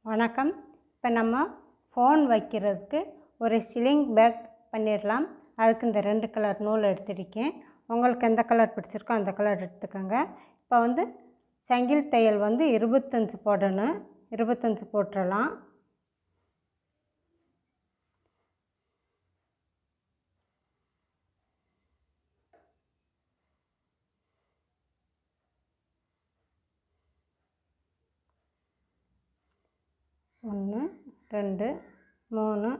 வணக்கம். இப்போ நம்ம ஃபோன் வைக்கிறதுக்கு ஒரு சிலிங் பேக் பண்ணிடலாம். அதுக்கு இந்த 2 கலர் நூல் எடுத்துருக்கேன். உங்களுக்கு எந்த கலர் பிடிச்சிருக்கோ அந்த கலர் எடுத்துக்கோங்க. இப்போ சங்கிலி தையல் 25 போடணும். 25 போட்டுடலாம். ஒன்று, 2, 3,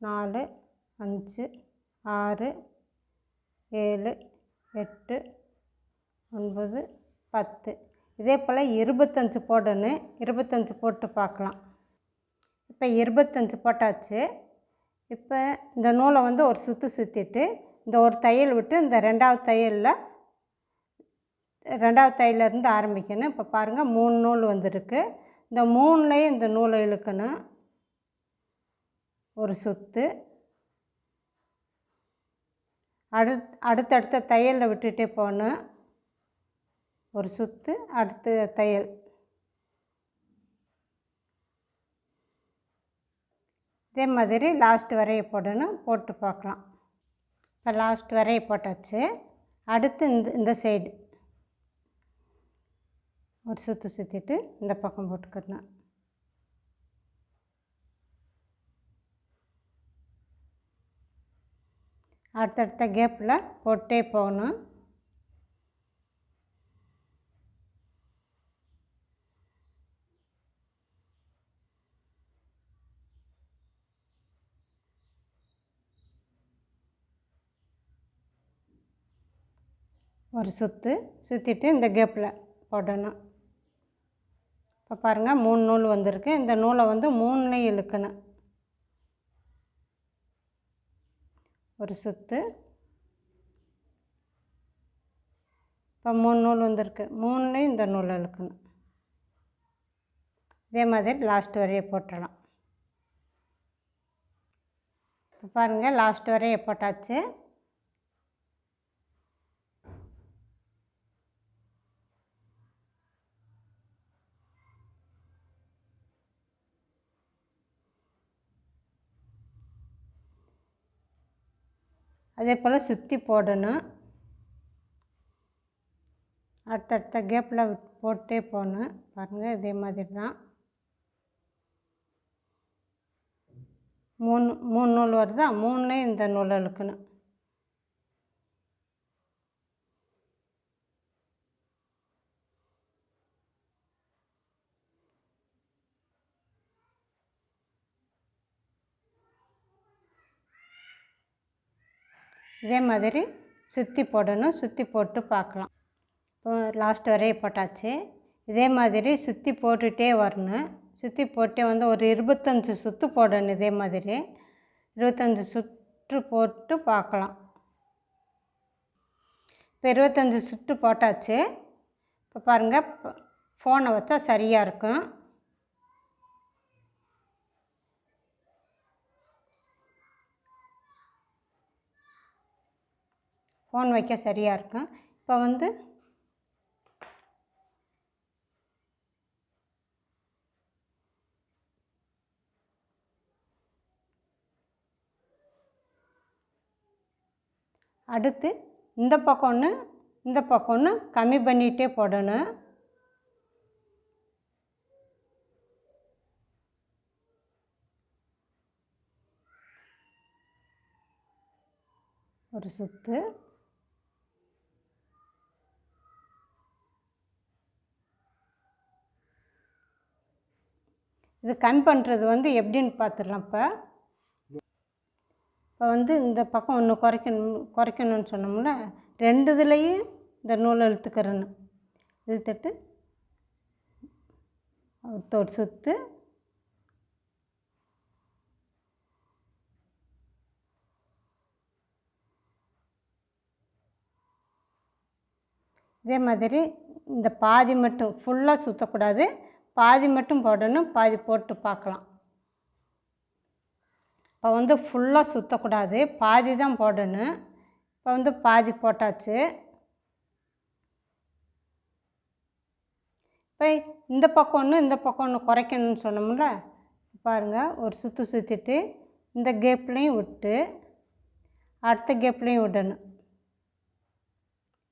4, 5, 6, 7, 8, 9, 10. இதே போல் 25 போடணும். 25 போட்டு பார்க்கலாம். இப்போ 25 போட்டாச்சு. இப்போ இந்த நூலை ஒரு சுற்று சுற்றிட்டு இந்த ஒரு தையல் விட்டு இந்த ரெண்டாவது தையலேருந்து ஆரம்பிக்கணும். இப்போ பாருங்கள் 3 நூல் வந்திருக்கு. இந்த 3லையும் இந்த நூலை இழுக்கணும். ஒரு சுற்று அடுத்தடுத்த தையலில் விட்டுட்டே போகணும். ஒரு சுற்று அடுத்த தையல். இதே மாதிரி லாஸ்ட் வரைய போடணும். போட்டு பார்க்கலாம். இப்போ லாஸ்ட் வரைய போட்டாச்சு. அடுத்து இந்த சைடு ஒரு சுற்று சுற்றிட்டு இந்த பக்கம் போட்டுக்கணும். அடுத்தடுத்த கேப்பில் போட்டே போகணும். ஒரு சுற்று சுற்றிட்டு இந்த கேப்பில் போடணும். இப்போ பாருங்கள் 3 நூல் வந்திருக்கு. இந்த நூலை 3லையும் இழுக்கணும். ஒரு சுற்று. இப்போ 3 நூல் வந்திருக்கு. 3லையும் இந்த நூலை இழுக்கணும். இதே மாதிரி லாஸ்ட் வரைய போட்டுடலாம். இப்போ பாருங்கள் லாஸ்ட் வரைய போட்டாச்சு. அதே போல் சுற்றி போடணும். அடுத்தடுத்த கேப்பில் போட்டே போகணும். பாருங்கள் இதே மாதிரி தான். 3 நூல் வருதா? 3லையும் இந்த நூலை இழுக்கணும். இதே மாதிரி சுற்றி போடணும். சுற்றி போட்டு பார்க்கலாம். இப்போ லாஸ்ட் வரைய போட்டாச்சு. இதே மாதிரி சுற்றி போட்டுகிட்டே வரணும். சுற்றி போட்டே ஒரு 25 சுற்று போடணும். இதே மாதிரி 25 சுற்று போட்டு பார்க்கலாம். இப்போ 25 சுற்று போட்டாச்சு. இப்போ பாருங்கள் ஃபோனை வச்சா சரியாக இருக்கும். ஃபோன் வைக்க சரியாக இருக்கும். இப்போ அடுத்து இந்த பக்கம் ஒன்று இந்த பக்கம் ஒன்று கம்மி பண்ணிகிட்டே போடணும். ஒரு சுற்று. இது கம்மி பண்ணுறது எப்படின்னு பார்த்துடலாம். இப்போ இந்த பக்கம் ஒன்று குறைக்கணும்னு சொன்னோம்னா 2 இதுலேயும் இந்த நூலை இழுத்துக்கிறணும். இழுத்துட்டு ஒரு சுற்று. இதே மாதிரி இந்த பாதி மட்டும் ஃபுல்லாக சுற்றக்கூடாது. பாதி மட்டும் போடணும். பாதி போட்டு பார்க்கலாம். இப்போ ஃபுல்லாக சுற்றக்கூடாது. பாதி தான் போடணும். இப்போ பாதி போட்டாச்சு. இப்போ இந்த பக்கம் ஒன்று இந்த பக்கம் ஒன்று குறைக்கணும்னு சொன்னோம்ல, பாருங்கள் ஒரு சுற்று சுற்றிட்டு இந்த கேப்லேயும் விட்டு அடுத்த கேப்லேயும் விடணும்.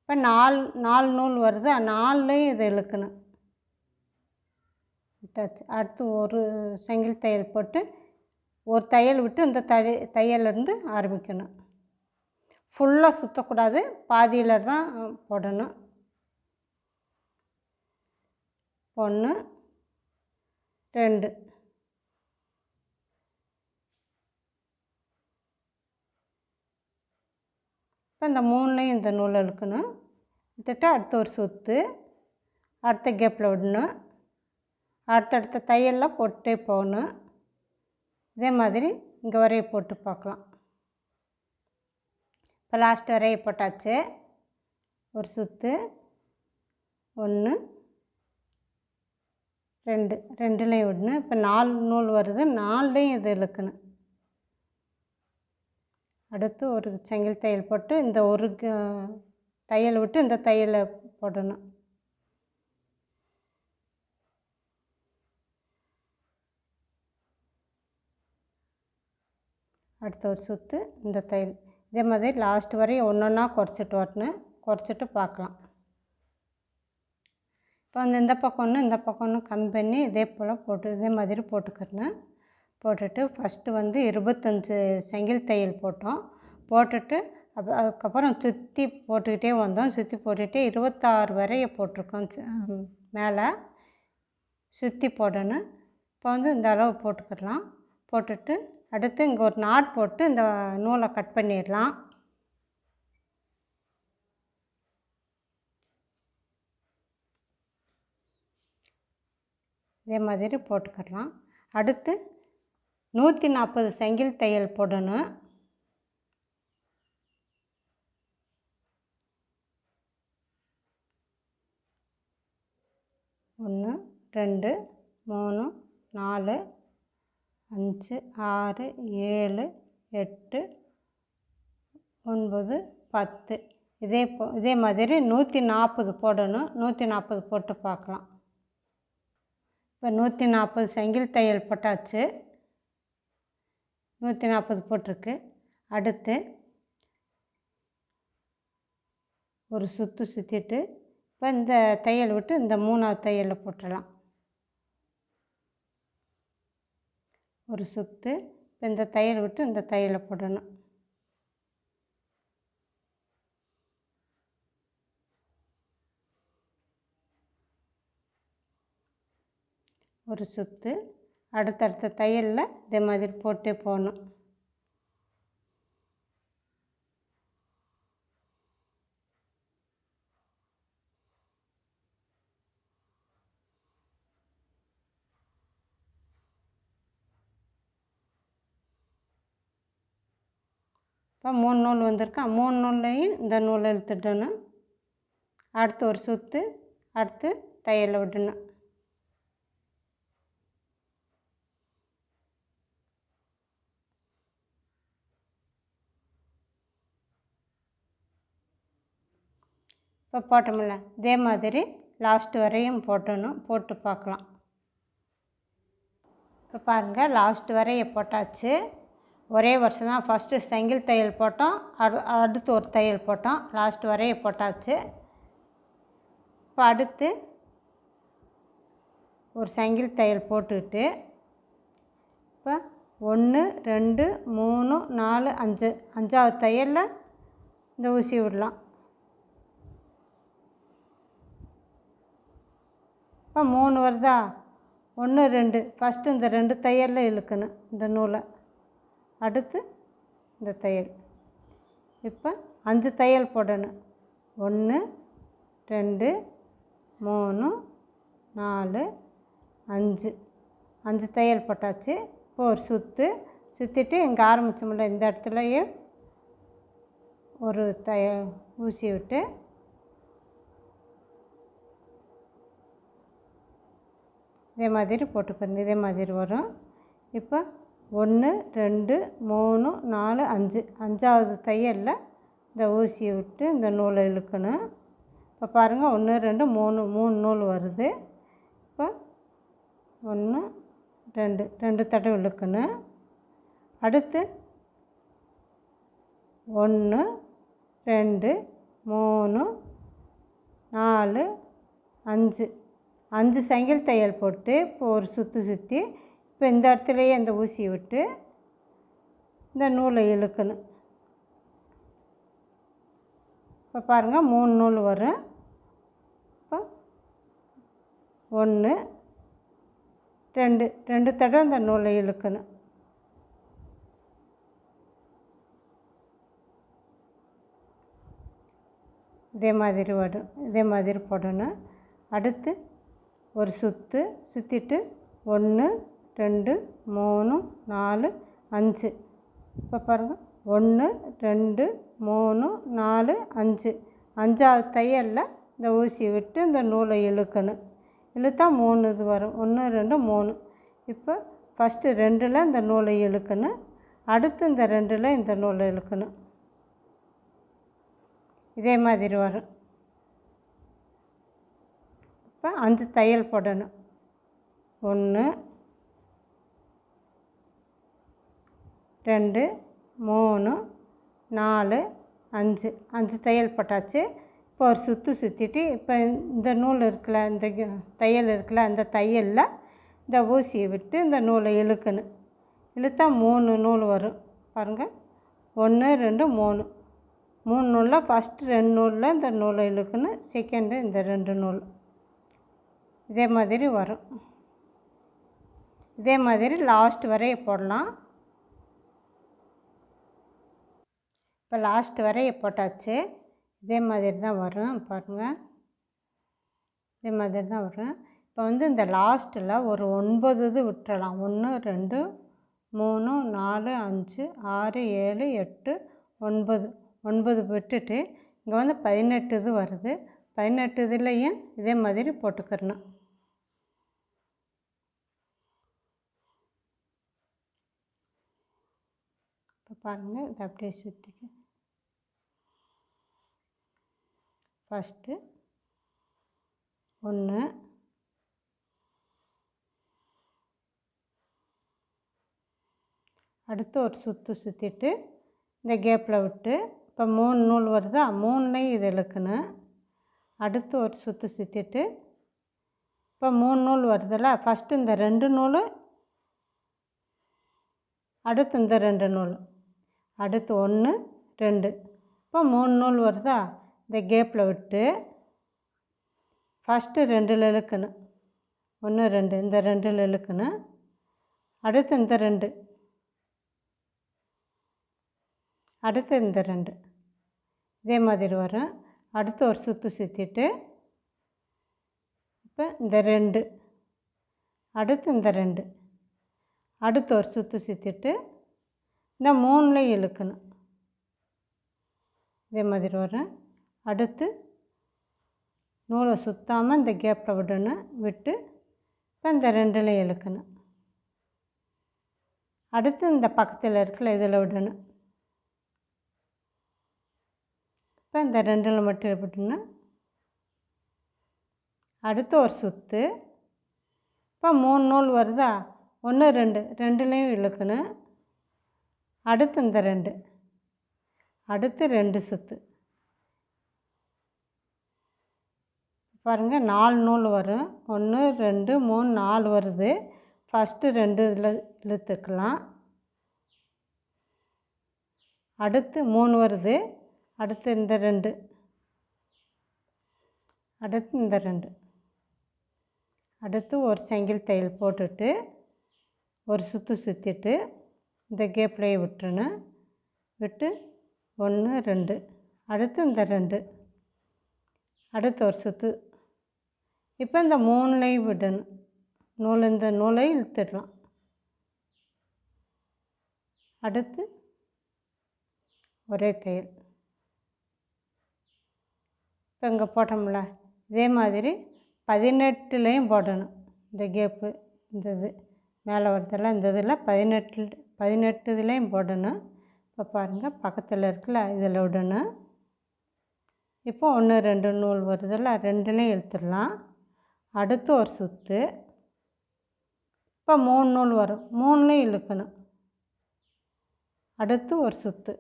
இப்போ 4 நூல் வருது, 4லையும் இதை இழுக்கணும். விட்டாச்சு. அடுத்து ஒரு சங்கிலி தையல் போட்டு ஒரு தையல் விட்டு இந்த தையல்லேருந்து ஆரம்பிக்கணும். ஃபுல்லாக சுற்றக்கூடாது, பாதியில் தான் போடணும். 1 2 இப்போ இந்த 3லையும் இந்த நூலை இழுக்கணும். இழுத்துட்டு அடுத்து ஒரு சுற்று அடுத்த கேப்பில் விடணும். அடுத்தடுத்த தையலில் போட்டே போகணும். இதே மாதிரி இங்கே வரைய போட்டு பார்க்கலாம். இப்போ லாஸ்ட் வரைய போட்டாச்சு. ஒரு சுற்று 1 2 2லையும் விடணும். இப்போ 4 நூல் வருது, 4லையும் இது இழுக்கணும். அடுத்து ஒரு சங்கிலி தையல் போட்டு இந்த ஒரு தையல் விட்டு இந்த தையலை போடணும். அடுத்த ஒரு சுற்று இந்த தையல். இதே மாதிரி லாஸ்ட் வரையும் ஒன்று ஒன்றா குறைச்சிட்டு வரணும். குறைச்சிட்டு பார்க்கலாம். இப்போ வந்து இந்த பக்கம் ஒன்று இந்த பக்கம் ஒன்று கம்மி பண்ணி இதே போல் போட்டு இதே மாதிரி போட்டுக்கிறேன். போட்டுட்டு ஃபஸ்ட்டு வந்து 25 சங்கிலி தையல் போட்டோம். போட்டுட்டு அதுக்கப்புறம் சுற்றி போட்டுக்கிட்டே வந்தோம். சுற்றி போட்டுகிட்டே 26 வரைய போட்டிருக்கோம். மேலே சுற்றி போடணும். இப்போ வந்து இந்த அளவு போட்டுக்கிடலாம். போட்டுட்டு அடுத்து இங்கே ஒரு நாட் போட்டு இந்த நூலை கட் பண்ணிடலாம். இதே மாதிரி போட்டுக்கிடலாம். அடுத்து 140 சங்கிலி தையல் போடணும். 1 2 3 4 5 6 7 8 9 10 இதே மாதிரி 140 போடணும். 140 போட்டு பார்க்கலாம். இப்போ 140 சங்கிலி தையல் போட்டாச்சு. 140 போட்டிருக்கு. அடுத்து ஒரு சுற்று சுற்றிட்டு இப்போ இந்த தையல் விட்டு இந்த 3வது தையலில் போட்டுடலாம். ஒரு சுற்று இப்போ இந்த தையல் விட்டு இந்த தையலை போடணும். ஒரு சுற்று அடுத்தடுத்த தையலில் இதே மாதிரி போட்டே போகணும். இப்போ 3 நூல் வந்திருக்கா. 3 நூல்லையும் இந்த நூலை இழுத்துட்டணும். அடுத்து ஒரு சுற்று அடுத்து தையலை விடணும். இப்போ போட்டோம்ல இதே மாதிரி லாஸ்ட் வரையும் போட்டணும். போட்டு பார்க்கலாம். இப்போ பாருங்கள் லாஸ்ட் வரைய போட்டாச்சு. ஒரே வருஷம் தான். ஃபஸ்ட்டு சங்கிலி தையல் போட்டோம், அடுத்து ஒரு தையல் போட்டோம். லாஸ்ட் வரைய போட்டாச்சு. இப்போ அடுத்து ஒரு சங்கிலி தையல் போட்டுக்கிட்டு இப்போ 1 2 3 4 5 5வது தையலில் இந்த ஊசி விடலாம். இப்போ 3 வருதா. 1 2 ஃபஸ்ட்டு இந்த 2 தையலில் இழுக்கணும் இந்த நூலை. அடுத்து இந்த தையல். இப்போ 5 தையல் போடணும். 1 2 3 4 5 5 தையல் போட்டாச்சு. இப்போ ஒரு சுற்றிட்டு இங்கே ஆரம்பித்தோம்ல இந்த இடத்துலையே ஒரு ஊசி விட்டு இதே மாதிரி போட்டுக்கணும். இதே மாதிரி வரும். இப்போ 1 2 3 4 5 5வது தையலில் இந்த ஊசியை விட்டு இந்த நூலை இழுக்கணும். இப்போ பாருங்கள் 1 2 3 நூல் வருது. இப்போ 1 2 தடவை இழுக்கணும். அடுத்து 1 2 3 4 5 சங்கிலி தையல் போட்டு இப்போ ஒரு சுற்றி இப்போ இந்த இடத்துலையே அந்த ஊசியை விட்டு இந்த நூலை இழுக்கணும். இப்போ பாருங்கள் 3 நூல் வரும். இப்போ 1 2 தடவை இந்த நூலை இழுக்கணும். இதே மாதிரி வரும். இதே மாதிரி போடணும். அடுத்து ஒரு சுற்றிட்டு 1 2 3 4 5 இப்போ பாருங்கள் 1 2 3 4 5 5ஆவது தையலில் இந்த ஊசியை விட்டு இந்த நூலை இழுக்கணும். இழுத்தா 3 இது வரும். 1 2 3. இப்போ ஃபஸ்ட்டு 2ல் இந்த நூலை இழுக்கணும். அடுத்து இந்த 2ல் இந்த நூலை இழுக்கணும். இதே மாதிரி வரும். இப்போ 5 தையல் போடணும். 1 2 3 4 5 தையல் போட்டாச்சு. இப்போ ஒரு சுற்றிட்டு இப்போ இந்த நூல் இருக்குல்ல, இந்த தையல் இருக்குல்ல, அந்த தையலில் இந்த ஊசியை விட்டு இந்த நூலை இழுக்கணும். இழுத்தா 3 நூல் வரும். பாருங்கள் 1 2 3 நூலில் ஃபஸ்ட்டு 2 நூலில் இந்த நூலை இழுக்கணும். செகண்டு இந்த 2 நூல். இதே மாதிரி வரும். இதே மாதிரி லாஸ்ட் வரைய போடலாம். இப்போ லாஸ்ட் வரைய போட்டாச்சு. இதே மாதிரி தான் வரும். பாருங்கள் இதே மாதிரி தான் வரும். இப்போ இந்த லாஸ்ட்டில் ஒரு 9 இது விட்டுறலாம். 1 2 3 4 5 6 7 8 9 விட்டுட்டு இங்கே 18 இது வருது. 18 இதுலேயும் இதே மாதிரி போட்டுக்கிறணும். இப்போ பாருங்கள் இதை அப்படியே சுற்றிக்க. ஃபஸ்ட்டு 1 அடுத்து ஒரு சுற்றிட்டு இந்த கேப்பில் விட்டு இப்போ 3 நூல் வருதா, 3லையும் இது இழுக்கணும். அடுத்து ஒரு சுற்றிட்டு இப்போ 3 நூல் வருதில்ல, ஃபஸ்ட்டு இந்த 2 நூல், அடுத்து இந்த 2 நூல், அடுத்து 1 2 இப்போ 3 நூல் வருதா, இந்த கேப்பில் விட்டு ஃபஸ்ட்டு 2ல் இழுக்கணும். 1 2 இந்த 2ல் இழுக்கணும். அடுத்து இந்த 2, அடுத்து இந்த 2 இதே மாதிரி வரும். அடுத்து ஒரு சுற்றிட்டு இப்போ இந்த 2, அடுத்து இந்த 2, அடுத்து ஒரு சுற்றிட்டு இந்த 3லையும் இழுக்கணும். இதே மாதிரி வரும். அடுத்து நூலை சுற்றாமல் இந்த கேப்பில் விடணும். விட்டு இப்போ இந்த 2லையும் இழுக்கணும். அடுத்து இந்த பக்கத்தில் இருக்கிற இதில் விடணும். இப்போ இந்த 2ல் மட்டும் விடணும். அடுத்து ஒரு சுற்று. இப்போ 3 நூல் வருதா, 1 2 2லையும் இழுக்கணும். அடுத்து இந்த 2, அடுத்து 2 சுற்று. பாருங்கள் 4 நூல் வரும். 1 2 3 4 வருது. ஃபஸ்ட்டு 2 இதில் இழுத்துக்கலாம். அடுத்து 3 வருது. அடுத்து இந்த 2, அடுத்து இந்த 2, அடுத்து ஒரு சங்கிலி தையல் போட்டுட்டு ஒரு சுற்றிட்டு இந்த கேப்லேயே விட்டுறணும். விட்டு 1 2 அடுத்து இந்த 2, அடுத்து ஒரு சுற்று. இப்போ இந்த 3லையும் விடணும். இந்த நூலை இழுத்துடலாம். அடுத்து ஒரே தையல். இப்போ இங்கே போட்டோம்ல, இதே மாதிரி 18லையும் போடணும். இந்த கேப்பு, இந்த இது மேலே வரதெல்லாம் இந்த இதில் 18 இதுலேயும் போடணும். இப்போ பாருங்கள் பக்கத்தில் இருக்குல்ல, இதில் விடணும். இப்போ 1 2 நூல் வருதில்ல, 2லையும் இழுத்துடலாம். அடுத்து ஒரு சுற்று. இப்போ 3 நூல் வரும், 3லையும் இழுக்கணும். அடுத்து ஒரு சுற்று.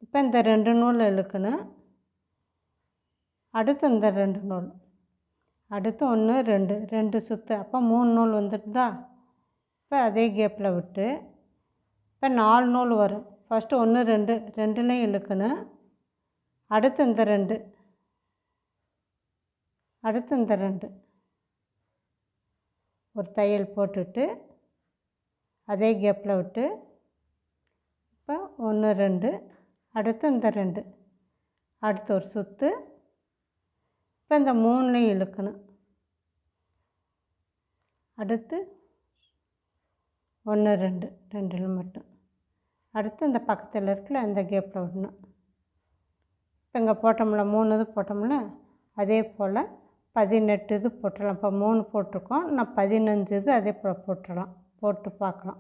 இப்போ இந்த 2 நூல் இழுக்கணும். அடுத்து இந்த 2 நூல். அடுத்து 1 2 2 சுற்று. அப்போ 3 நூல் வந்துடுதா? இப்போ அதே கேப்பில் விட்டு இப்போ 4 நூல் வரும். ஃபஸ்ட்டு 1 2 2லையும் இழுக்கணும். அடுத்து இந்த 2, அடுத்து இந்த 2 ஒரு தையல் போட்டுட்டு அதே கேப்பில் விட்டு இப்போ 1 2 அடுத்து இந்த 2 அடுத்து ஒரு சுற்று. இப்போ இந்த 3லையும் இழுக்கணும். அடுத்து 1 2 2ல் மட்டும். அடுத்து இந்த பக்கத்தில் இருக்குல்ல அந்த கேப்பில் விடணும். இப்போ இங்கே போட்டோம்ல 3 இது போட்டோம்ல, அதே போல் 18 இது போட்டுடலாம். இப்போ 3 போட்டிருக்கோம், நான் 15 இது அதே போல் போட்டுடலாம். போட்டு பார்க்கலாம்.